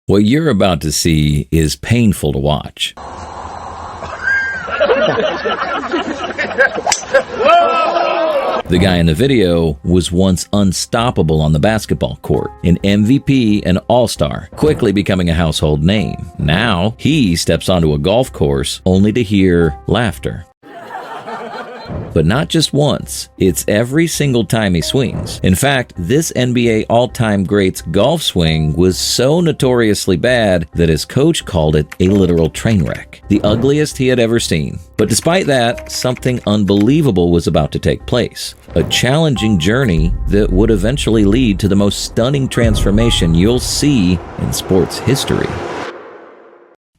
What you're about to see is painful to watch. The guy in the video was once unstoppable on the basketball court, an MVP and all-star, quickly becoming a household name. Now, he steps onto a golf course only to hear laughter. But not just once, it's every single time he swings. In fact, this NBA all-time great's golf swing was so notoriously bad that his coach called it a literal train wreck, the ugliest he had ever seen. But despite that, something unbelievable was about to take place. A challenging journey that would eventually lead to the most stunning transformation you'll see in sports history.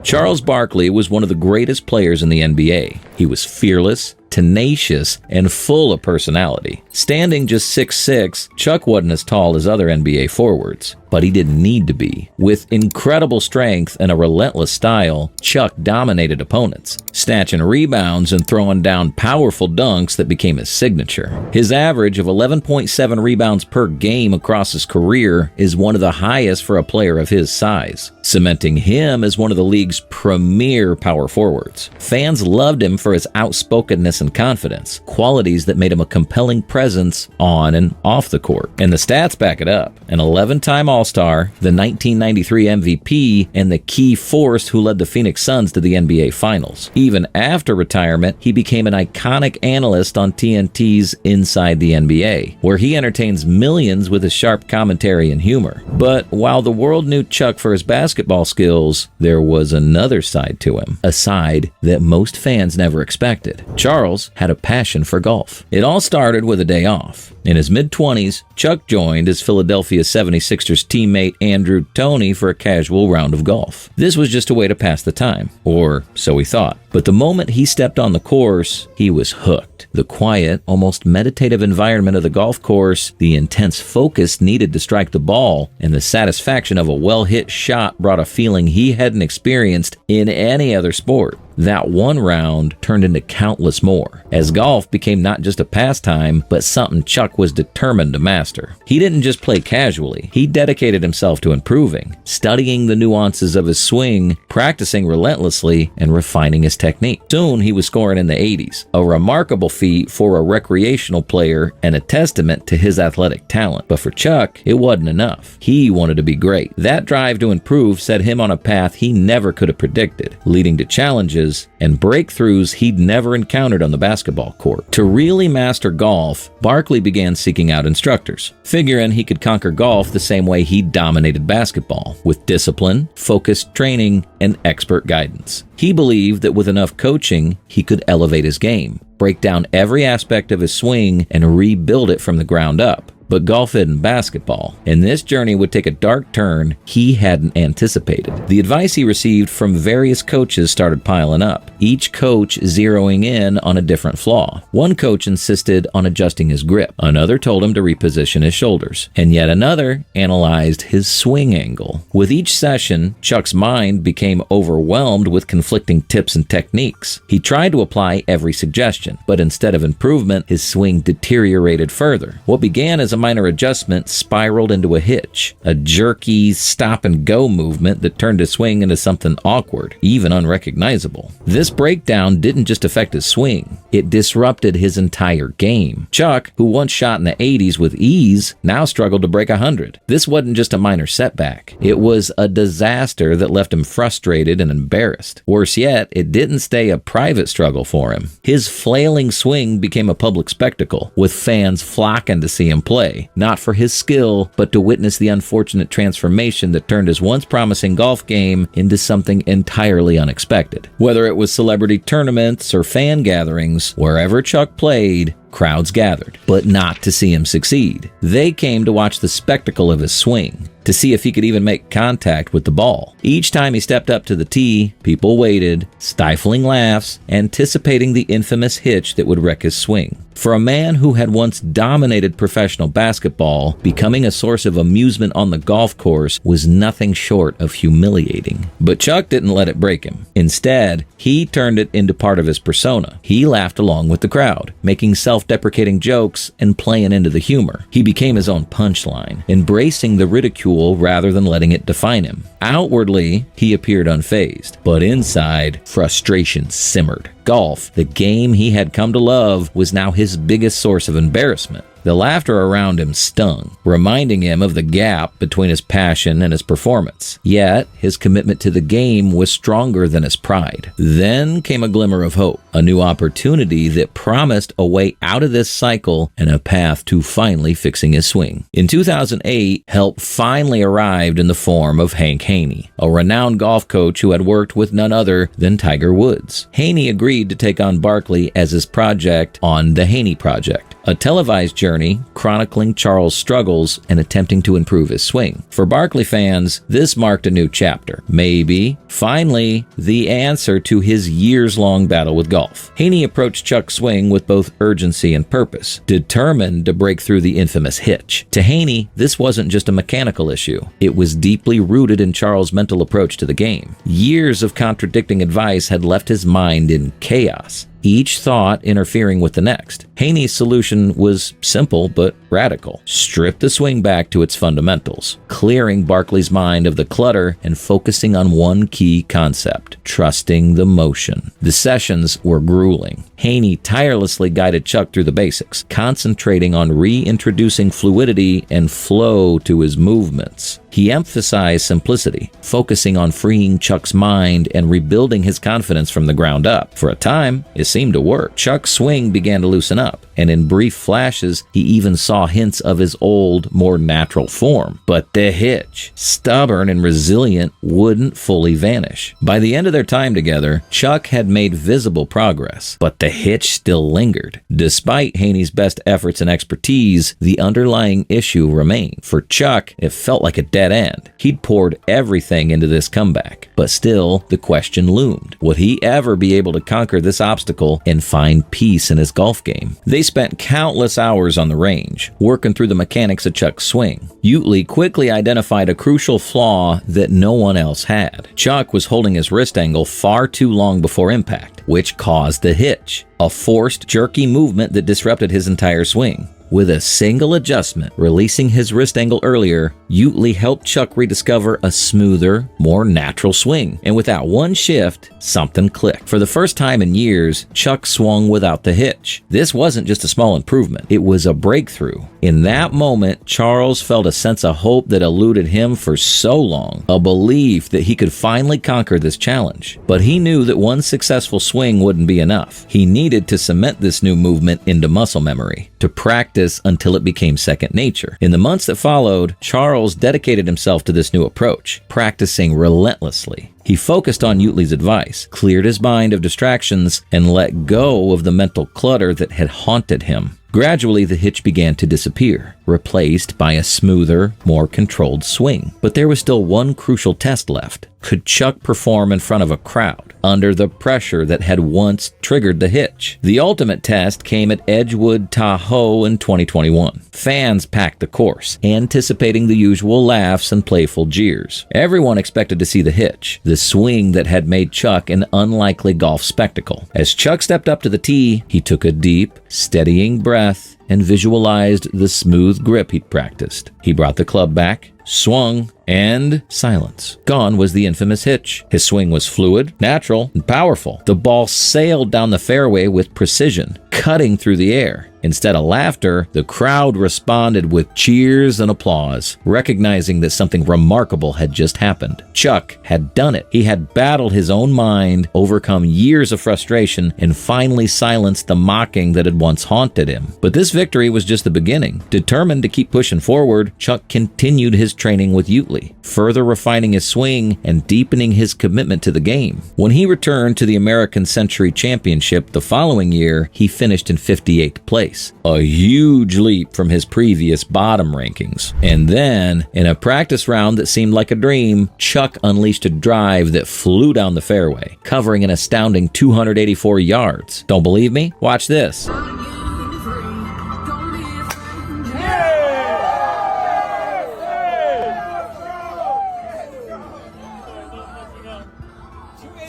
Charles Barkley was one of the greatest players in the NBA. He was fearless, tenacious, and full of personality. Standing just 6'6", Chuck wasn't as tall as other NBA forwards, but he didn't need to be. With incredible strength and a relentless style, Chuck dominated opponents, snatching rebounds and throwing down powerful dunks that became his signature. His average of 11.7 rebounds per game across his career is one of the highest for a player of his size, cementing him as one of the league's premier power forwards. Fans loved him for his outspokenness and confidence, qualities that made him a compelling presence on and off the court. And the stats back it up. An 11-time All-Star, the 1993 MVP, and the key force who led the Phoenix Suns to the NBA Finals. Even after retirement, he became an iconic analyst on TNT's Inside the NBA, where he entertains millions with his sharp commentary and humor. But while the world knew Chuck for his basketball skills, there was another side to him, a side that most fans never expected. Charles had a passion for golf. It all started with a day off. In his mid-20s, Chuck joined his Philadelphia 76ers teammate Andrew Toney for a casual round of golf. This was just a way to pass the time, or so he thought. But the moment he stepped on the course, he was hooked. The quiet, almost meditative environment of the golf course, the intense focus needed to strike the ball, and the satisfaction of a well-hit shot brought a feeling he hadn't experienced in any other sport. That one round turned into countless more, as golf became not just a pastime, but something Chuck was determined to master. He didn't just play casually, he dedicated himself to improving, studying the nuances of his swing, practicing relentlessly, and refining his technique. Soon he was scoring in the 80s, a remarkable feat for a recreational player and a testament to his athletic talent. But for Chuck, it wasn't enough. He wanted to be great. That drive to improve set him on a path he never could have predicted, leading to challenges and breakthroughs he'd never encountered on the basketball court. To really master golf, Barkley began seeking out instructors, figuring he could conquer golf the same way he dominated basketball, with discipline, focused training, and expert guidance. He believed that with enough coaching, he could elevate his game, break down every aspect of his swing, and rebuild it from the ground up. But golf isn't basketball, and this journey would take a dark turn he hadn't anticipated. The advice he received from various coaches started piling up, each coach zeroing in on a different flaw. One coach insisted on adjusting his grip, another told him to reposition his shoulders, and yet another analyzed his swing angle. With each session, Chuck's mind became overwhelmed with conflicting tips and techniques. He tried to apply every suggestion, but instead of improvement, his swing deteriorated further. What began as a minor adjustment spiraled into a hitch, a jerky stop-and-go movement that turned his swing into something awkward, even unrecognizable. This breakdown didn't just affect his swing, it disrupted his entire game. Chuck, who once shot in the 80s with ease, now struggled to break 100. This wasn't just a minor setback, it was a disaster that left him frustrated and embarrassed. Worse yet, it didn't stay a private struggle for him. His flailing swing became a public spectacle, with fans flocking to see him play. Not for his skill, but to witness the unfortunate transformation that turned his once promising golf game into something entirely unexpected. Whether it was celebrity tournaments or fan gatherings, wherever Chuck played, crowds gathered, but not to see him succeed. They came to watch the spectacle of his swing, to see if he could even make contact with the ball. Each time he stepped up to the tee, people waited, stifling laughs, anticipating the infamous hitch that would wreck his swing. For a man who had once dominated professional basketball, becoming a source of amusement on the golf course was nothing short of humiliating. But Chuck didn't let it break him. Instead, he turned it into part of his persona. He laughed along with the crowd, making self self-deprecating jokes and playing into the humor. He became his own punchline, embracing the ridicule rather than letting it define him. Outwardly, he appeared unfazed, but inside, frustration simmered. Golf, the game he had come to love, was now his biggest source of embarrassment. The laughter around him stung, reminding him of the gap between his passion and his performance. Yet, his commitment to the game was stronger than his pride. Then came a glimmer of hope, a new opportunity that promised a way out of this cycle and a path to finally fixing his swing. In 2008, help finally arrived in the form of Hank Haney, a renowned golf coach who had worked with none other than Tiger Woods. Haney agreed to take on Barkley as his project on the Haney Project, a televised journey chronicling Charles' struggles and attempting to improve his swing. For Barkley fans, this marked a new chapter. Maybe, finally, the answer to his years-long battle with golf. Haney approached Chuck's swing with both urgency and purpose, determined to break through the infamous hitch. To Haney, this wasn't just a mechanical issue. It was deeply rooted in Charles' mental approach to the game. Years of contradicting advice had left his mind in chaos, each thought interfering with the next. Haney's solution was simple but radical. Strip the swing back to its fundamentals, clearing Barkley's mind of the clutter and focusing on one key concept: trusting the motion. The sessions were grueling. Haney tirelessly guided Chuck through the basics, concentrating on reintroducing fluidity and flow to his movements. He emphasized simplicity, focusing on freeing Chuck's mind and rebuilding his confidence from the ground up. For a time, it seemed to work. Chuck's swing began to loosen up, and in brief flashes, he even saw hints of his old, more natural form. But the hitch, stubborn and resilient, wouldn't fully vanish. By the end of their time together, Chuck had made visible progress, but the hitch still lingered. Despite Haney's best efforts and expertise, the underlying issue remained. For Chuck, it felt like a dead end. He'd poured everything into this comeback, but still, the question loomed. Would he ever be able to conquer this obstacle and find peace in his golf game? They spent countless hours on the range, working through the mechanics of Chuck's swing. Utley quickly identified a crucial flaw that no one else had. Chuck was holding his wrist angle far too long before impact, which caused the hitch, a forced, jerky movement that disrupted his entire swing. With a single adjustment, releasing his wrist angle earlier, Utley helped Chuck rediscover a smoother, more natural swing. And with that one shift, something clicked. For the first time in years, Chuck swung without the hitch. This wasn't just a small improvement, it was a breakthrough. In that moment, Charles felt a sense of hope that eluded him for so long, a belief that he could finally conquer this challenge. But he knew that one successful swing wouldn't be enough. He needed to cement this new movement into muscle memory, to practice until it became second nature. In the months that followed, Charles dedicated himself to this new approach, practicing relentlessly. He focused on Utley's advice, cleared his mind of distractions, and let go of the mental clutter that had haunted him. Gradually, the hitch began to disappear, replaced by a smoother, more controlled swing. But there was still one crucial test left. Could Chuck perform in front of a crowd, under the pressure that had once triggered the hitch? The ultimate test came at Edgewood Tahoe in 2021. Fans packed the course, anticipating the usual laughs and playful jeers. Everyone expected to see the hitch, the swing that had made Chuck an unlikely golf spectacle. As Chuck stepped up to the tee, he took a deep, steadying breath and visualized the smooth grip he'd practiced. He brought the club back, swung, and silence. Gone was the infamous hitch. His swing was fluid, natural, and powerful. The ball sailed down the fairway with precision, cutting through the air. Instead of laughter, the crowd responded with cheers and applause, recognizing that something remarkable had just happened. Chuck had done it. He had battled his own mind, overcome years of frustration, and finally silenced the mocking that had once haunted him. But this victory was just the beginning. Determined to keep pushing forward, Chuck continued his training with Utley, further refining his swing and deepening his commitment to the game. When he returned to the American Century Championship the following year, he finished in 58th place. A huge leap from his previous bottom rankings. And then, in a practice round that seemed like a dream, Chuck unleashed a drive that flew down the fairway, covering an astounding 284 yards. Don't believe me? Watch this.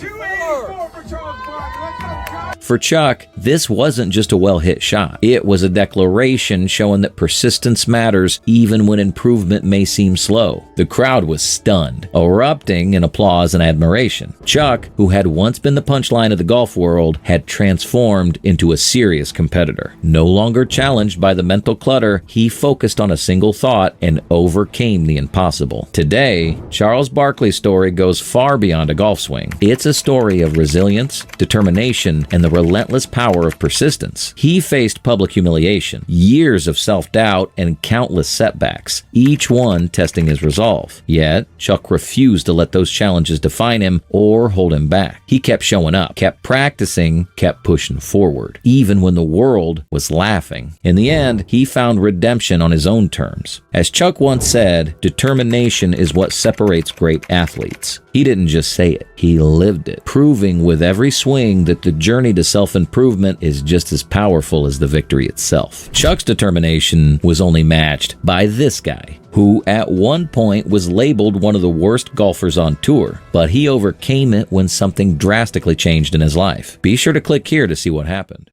284 for Charles Barkley. Let's go, Charles. For Chuck, this wasn't just a well-hit shot. It was a declaration showing that persistence matters even when improvement may seem slow. The crowd was stunned, erupting in applause and admiration. Chuck, who had once been the punchline of the golf world, had transformed into a serious competitor. No longer challenged by the mental clutter, he focused on a single thought and overcame the impossible. Today, Charles Barkley's story goes far beyond a golf swing. It's a story of resilience, determination, and the relentless power of persistence. He faced public humiliation, years of self-doubt, and countless setbacks, each one testing his resolve. Yet, Chuck refused to let those challenges define him or hold him back. He kept showing up, kept practicing, kept pushing forward, even when the world was laughing. In the end, he found redemption on his own terms. As Chuck once said, determination is what separates great athletes. He didn't just say it, he lived it, proving with every swing that the journey to self-improvement is just as powerful as the victory itself. Chuck's determination was only matched by this guy, who at one point was labeled one of the worst golfers on tour, but he overcame it when something drastically changed in his life. Be sure to click here to see what happened.